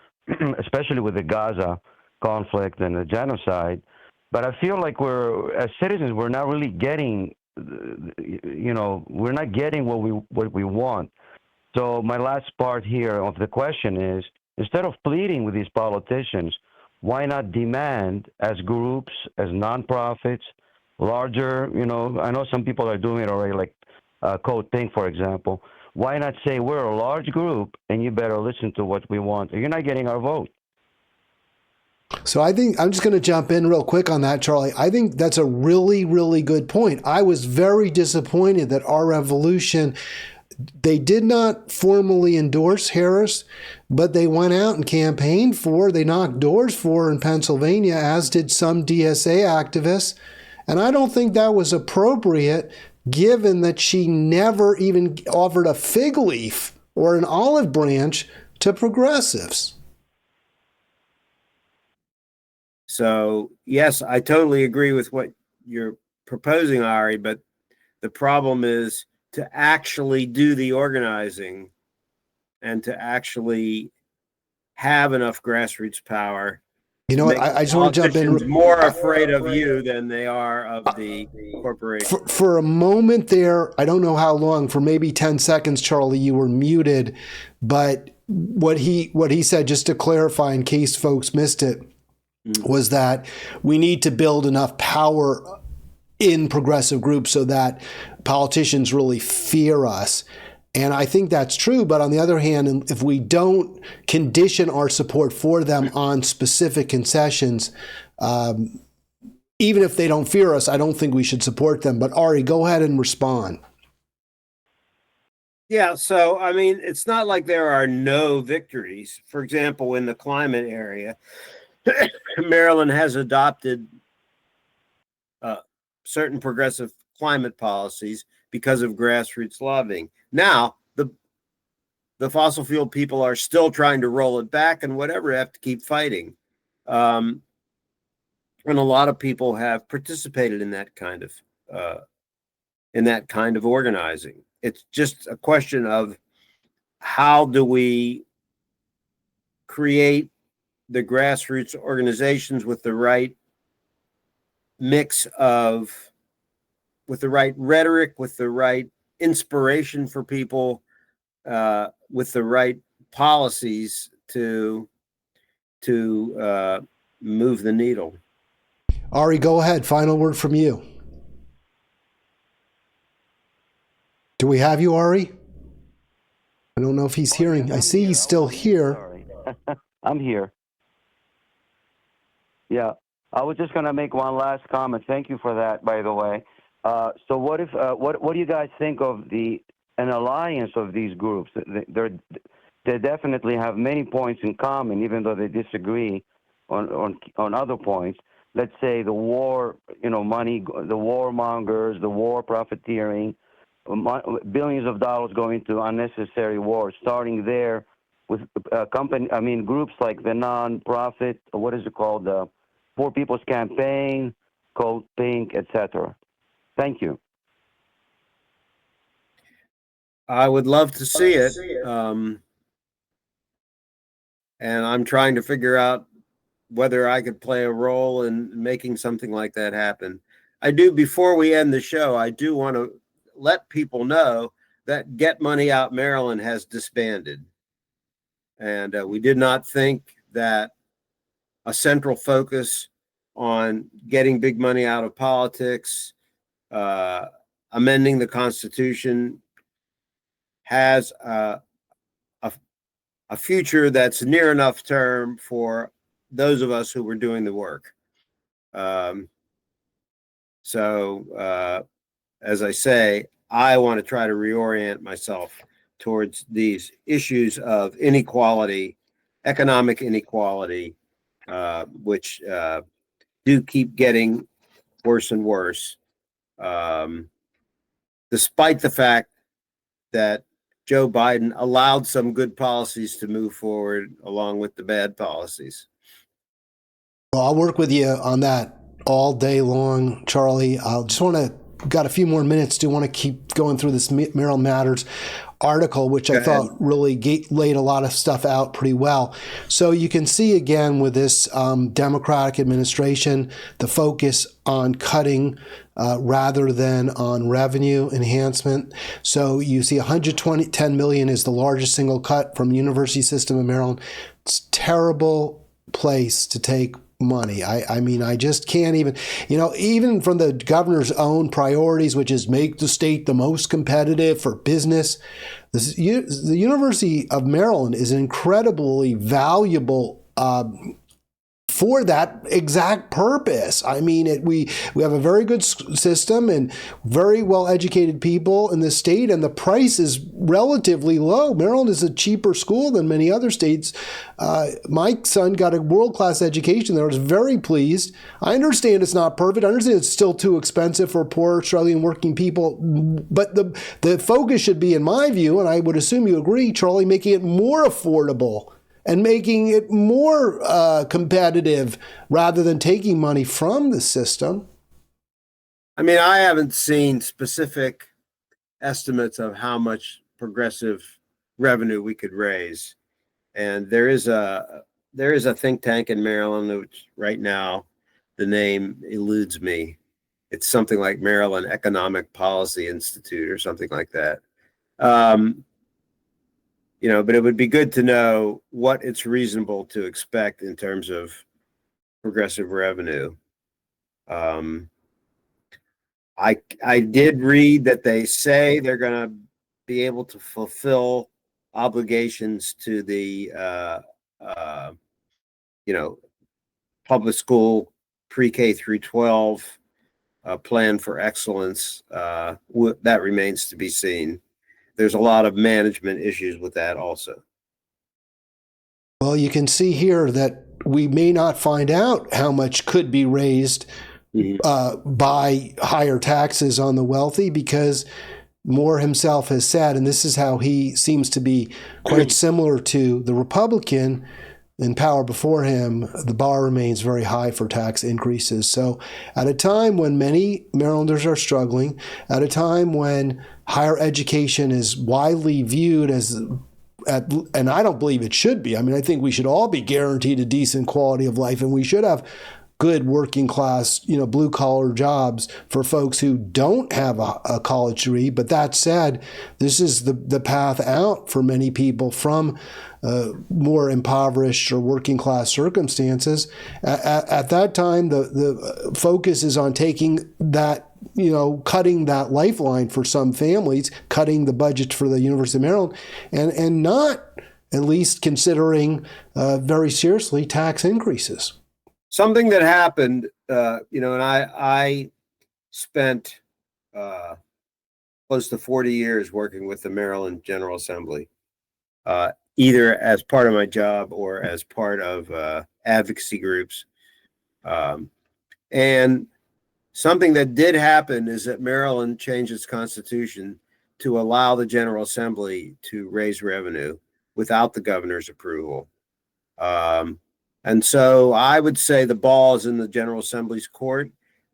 especially with the Gaza conflict and the genocide. But I feel like as citizens, we're not really getting, we're not getting what we want. So my last part here of the question is, instead of pleading with these politicians, why not demand as groups, as nonprofits, larger, I know some people are doing it already, like Code Pink, for example. Why not say we're a large group and you better listen to what we want? You're not getting our vote. So I think I'm just going to jump in real quick on that, Charlie. I think that's a really, really good point. I was very disappointed that our revolution they did not formally endorse Harris, but they went out and campaigned for, they knocked doors for in Pennsylvania, as did some DSA activists. And I don't think that was appropriate, given that she never even offered a fig leaf or an olive branch to progressives. So, yes, I totally agree with what you're proposing, Ari, but the problem is to actually do the organizing and to actually have enough grassroots power. You know what? I just want to jump in. More afraid of you than they are of the corporation. For a moment there, I don't know how long, for maybe 10 seconds, Charlie, you were muted. But what he said, just to clarify in case folks missed it, was that we need to build enough power in progressive groups so that politicians really fear us. And I think that's true. But on the other hand, if we don't condition our support for them on specific concessions, even if they don't fear us, I don't think we should support them. But Ari, go ahead and respond. Yeah, so I mean, it's not like there are no victories. For example, in the climate area, Maryland has adopted certain progressive climate policies because of grassroots lobbying. Now, the fossil fuel people are still trying to roll it back, and whatever, have to keep fighting. And a lot of people have participated in that kind of organizing. It's just a question of how do we create the grassroots organizations with the right mix of, with the right rhetoric, with the right inspiration for people, with the right policies to move the needle. Ari, go ahead. Final word from you. Do we have you, Ari? I don't know if he's hearing. I see he's still here. I'm here. Yeah, I was just going to make one last comment. Thank you for that, by the way. So what if what do you guys think of an alliance of these groups? They definitely have many points in common, even though they disagree on other points. Let's say the war, money, the warmongers, the war profiteering, billions of dollars going to unnecessary wars. Starting there with groups like the non-profit, what is it called, the Poor People's Campaign, Code Pink, etc. Thank you. I would love to see it. And I'm trying to figure out whether I could play a role in making something like that happen. Before we end the show, I do want to let people know that Get Money Out Maryland has disbanded. And we did not think that a central focus on getting big money out of politics, amending the Constitution, has a future that's near enough term for those of us who were doing the work. So as I say, I want to try to reorient myself towards these issues of inequality, economic inequality, which do keep getting worse and worse, despite the fact that Joe Biden allowed some good policies to move forward along with the bad policies. Well, I'll work with you on that all day long, Charlie. I just got a few more minutes. Do want to keep going through this Maryland Matters article, which I thought really laid a lot of stuff out pretty well. So you can see again with this Democratic administration, the focus on cutting rather than on revenue enhancement. So you see $10 million is the largest single cut from University System of Maryland. It's a terrible place to take money. I mean, I just can't even, even from the governor's own priorities, which is make the state the most competitive for business. The University of Maryland is an incredibly valuable for that exact purpose. I mean, we have a very good system and very well-educated people in the state, and the price is relatively low. Maryland is a cheaper school than many other states. My son got a world-class education there. I was very pleased. I understand it's not perfect. I understand it's still too expensive for poor Australian working people, but the focus should be, in my view, and I would assume you agree, Charlie, making it more affordable and making it more competitive rather than taking money from the system. I mean, I haven't seen specific estimates of how much progressive revenue we could raise. And there is a think tank in Maryland, which right now the name eludes me. It's something like Maryland Economic Policy Institute or something like that. But it would be good to know what it's reasonable to expect in terms of progressive revenue. I did read that they say they're going to be able to fulfill obligations to the public school pre-K through 12 plan for excellence. That remains to be seen. There's a lot of management issues with that also. Well, you can see here that we may not find out how much could be raised by higher taxes on the wealthy, because Moore himself has said, and this is how he seems to be quite similar to the Republican in power before him, the bar remains very high for tax increases. So at a time when many Marylanders are struggling, at a time when higher education is widely viewed as, and I don't believe it should be. I mean, I think we should all be guaranteed a decent quality of life, and we should have good working class, blue collar jobs for folks who don't have a college degree. But that said, this is the path out for many people from more impoverished or working class circumstances. At that time, the focus is on taking that, cutting that lifeline for some families, cutting the budget for the University of Maryland, and not at least considering very seriously tax increases. Something that happened, and I spent close to 40 years working with the Maryland General Assembly, either as part of my job or as part of advocacy groups. And something that did happen is that Maryland changed its constitution to allow the General Assembly to raise revenue without the governor's approval. And so I would say the ball is in the General Assembly's court,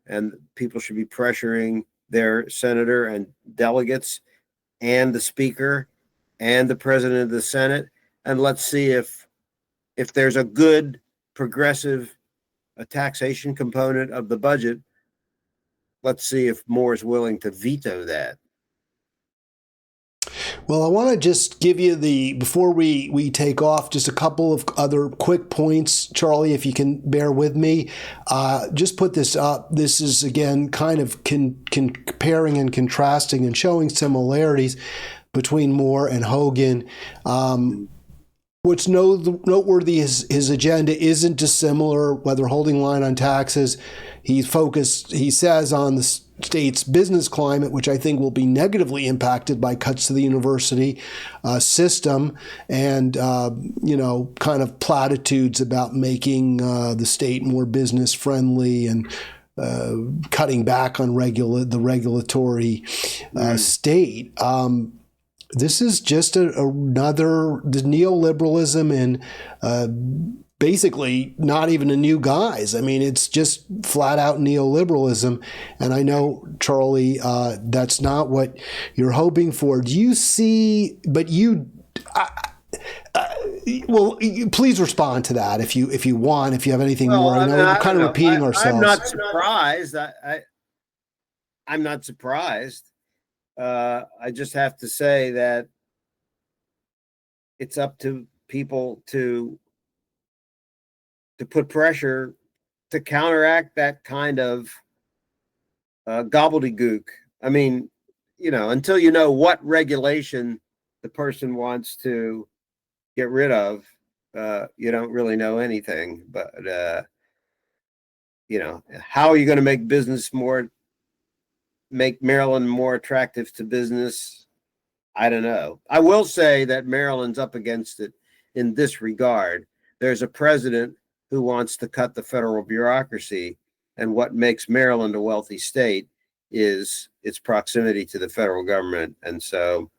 and people should be pressuring their senator and delegates and the speaker and the president of the Senate. And let's see if there's a good progressive taxation component of the budget. Let's see if Moore is willing to veto that. Well, I want to just give you before we take off, just a couple of other quick points, Charlie, if you can bear with me. Just put this up. This is, again, kind of comparing and contrasting and showing similarities between Moore and Hogan. What's noteworthy is his agenda isn't dissimilar, whether holding line on taxes. He's focused, he says, on the state's business climate, which I think will be negatively impacted by cuts to the university system, and kind of platitudes about making the state more business friendly and cutting back on the regulatory state. This is just another neoliberalism and basically not even a new guise. I mean, it's just flat out neoliberalism. And I know, Charlie, that's not what you're hoping for. Do you see, but well, please respond to that if you want, if you have anything more. I know we're kind of repeating ourselves. I'm not surprised. I'm not surprised. I just have to say that it's up to people to put pressure to counteract that kind of gobbledygook. I mean, until you know what regulation the person wants to get rid of, you don't really know anything. But how are you going to make Maryland more attractive to business? I don't know. I will say that Maryland's up against it in this regard. There's a president who wants to cut the federal bureaucracy, and what makes Maryland a wealthy state is its proximity to the federal government. And so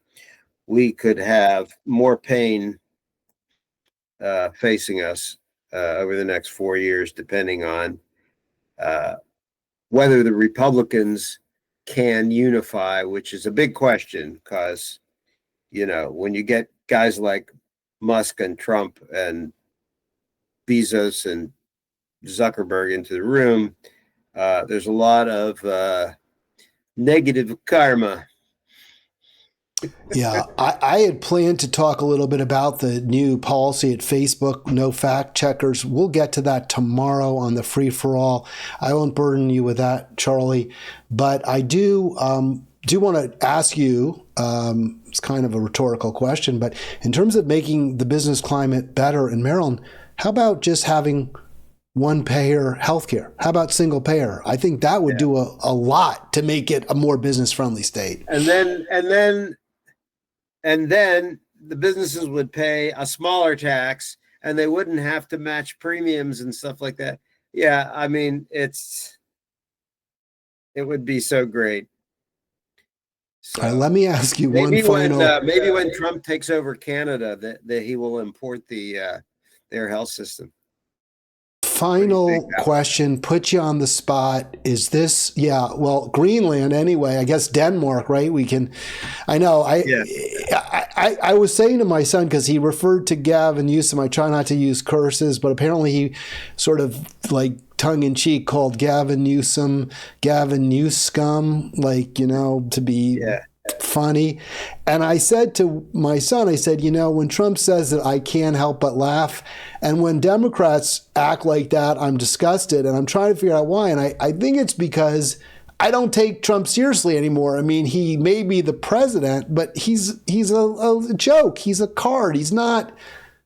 we could have more pain facing us over the next 4 years, depending on whether the Republicans can unify, which is a big question, because, when you get guys like Musk and Trump and Bezos and Zuckerberg into the room, there's a lot of negative karma. Yeah, I had planned to talk a little bit about the new policy at Facebook, no fact checkers. We'll get to that tomorrow on the free for all. I won't burden you with that, Charlie, but I do want to ask you. It's kind of a rhetorical question, but in terms of making the business climate better in Maryland, how about just having one payer healthcare? How about single payer? I think that would do a lot to make it a more business friendly state. And then the businesses would pay a smaller tax, and they wouldn't have to match premiums and stuff like that. Yeah, I mean, it would be so great. So all right, let me ask you one final. Maybe when Trump takes over Canada, that he will import their health system. Final question, put you on the spot. Is this, Greenland anyway, I guess Denmark, right? I was saying to my son, because he referred to Gavin Newsom, I try not to use curses, but apparently he sort of like tongue in cheek called Gavin Newsom, Gavin Newscum, to be funny. And I said to my son, when Trump says that, I can't help but laugh. And when Democrats act like that, I'm disgusted, and I'm trying to figure out why. And I think it's because I don't take Trump seriously anymore. I mean, he may be the president, but he's a joke. He's a card. He's not,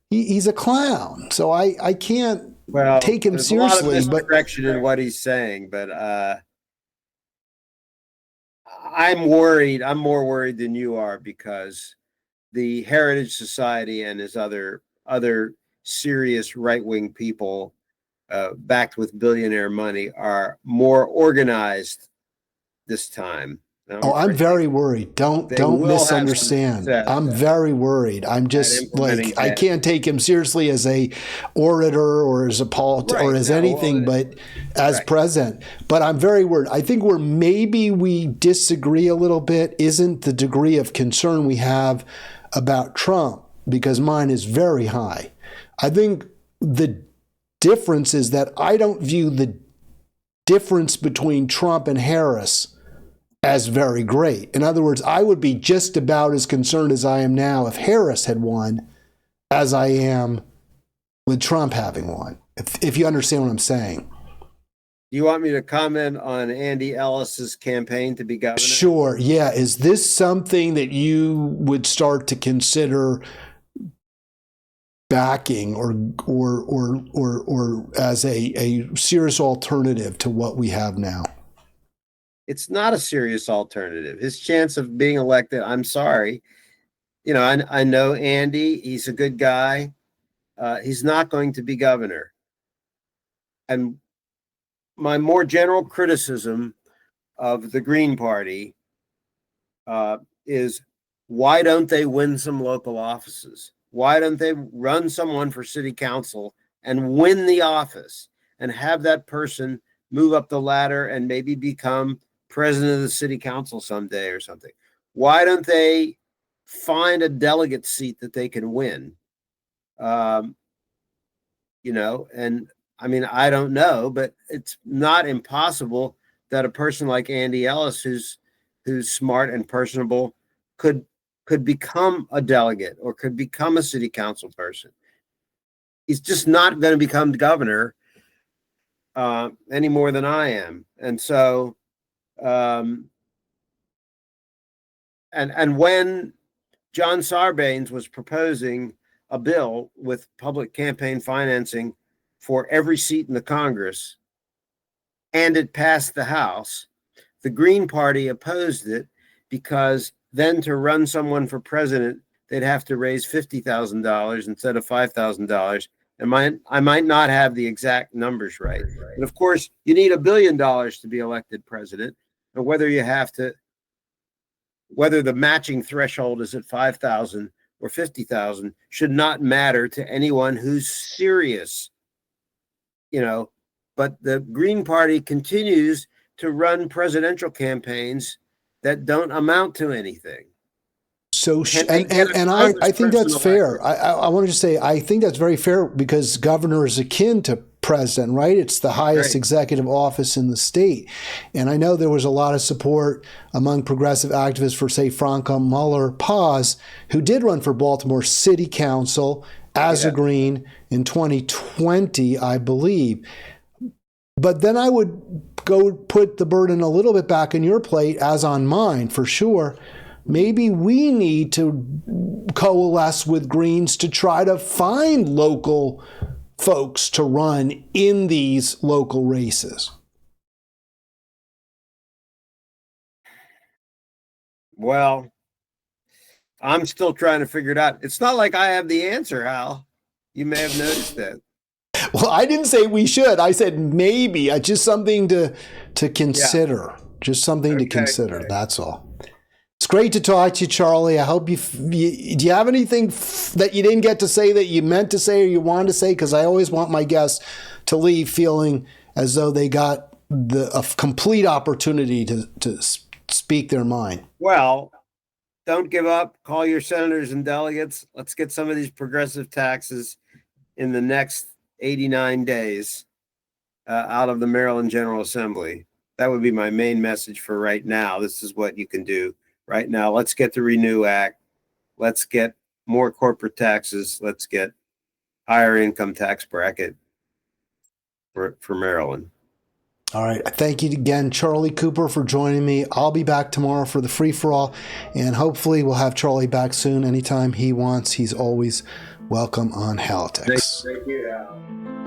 he's a clown. So I can't take him seriously. There's a lot of misdirection in what he's saying, but I'm worried. I'm more worried than you are, because the Heritage Society and his other serious right-wing people backed with billionaire money are more organized this time. I'm very worried. Don't misunderstand. I'm very worried. I'm just I can't take him seriously as a orator or as a or as anything, but as president. But I'm very worried. I think where maybe we disagree a little bit isn't the degree of concern we have about Trump, because mine is very high. I think the difference is that I don't view the difference between Trump and Harris as very great. In other words, I would be just about as concerned as I am now if Harris had won as I am with Trump having won, if you understand what I'm saying. You want me to comment on Andy Ellis's campaign to be governor? Sure. Yeah. Is this something that you would start to consider backing or as a serious alternative to what we have now? It's not a serious alternative. His chance of being elected, I'm sorry. I know Andy. He's a good guy. He's not going to be governor. And my more general criticism of the Green Party is, why don't they win some local offices? Why don't they run someone for city council and win the office and have that person move up the ladder and maybe become president of the city council someday or something? Why don't they find a delegate seat that they can win? And I mean, I don't know, but it's not impossible that a person like Andy Ellis, who's smart and personable, could become a delegate or could become a city council person. He's just not going to become governor any more than I am. And so, and when John Sarbanes was proposing a bill with public campaign financing for every seat in the Congress, and it passed the House. The Green Party opposed it because then to run someone for president, they'd have to raise $50,000 instead of $5,000. And I might not have the exact numbers right. But of course, you need $1 billion to be elected president. And whether the matching threshold is at 5,000 or 50,000 should not matter to anyone who's serious, but the Green Party continues to run presidential campaigns that don't amount to anything. So, I think that's fair. I want to just say, I think that's very fair because governor is akin to president, right? It's the highest executive office in the state. And I know there was a lot of support among progressive activists for, say, Franco Muller-Paz, who did run for Baltimore City Council as a Green in 2020, I believe. But then I would go put the burden a little bit back on your plate, as on mine, for sure. Maybe we need to coalesce with Greens to try to find local folks to run in these local races. Well, I'm still trying to figure it out. It's not like I have the answer, Hal. You may have noticed that. Well, I didn't say we should. I said maybe. Just something to consider. Yeah. Just something to consider. Okay. That's all. It's great to talk to you, Charlie. I hope do you have anything that you didn't get to say that you meant to say or you wanted to say? Because I always want my guests to leave feeling as though they got a complete opportunity to speak their mind. Well, don't give up. Call your senators and delegates. Let's get some of these progressive taxes in the next 89 days out of the Maryland General Assembly. That would be my main message for right now. This is what you can do right now. Let's get the Renew Act. Let's get more corporate taxes. Let's get higher income tax bracket for Maryland. All right. Thank you again, Charlie Cooper, for joining me. I'll be back tomorrow for the free-for-all, and hopefully we'll have Charlie back soon anytime he wants. He's always welcome on Halitics. Thank you, Al.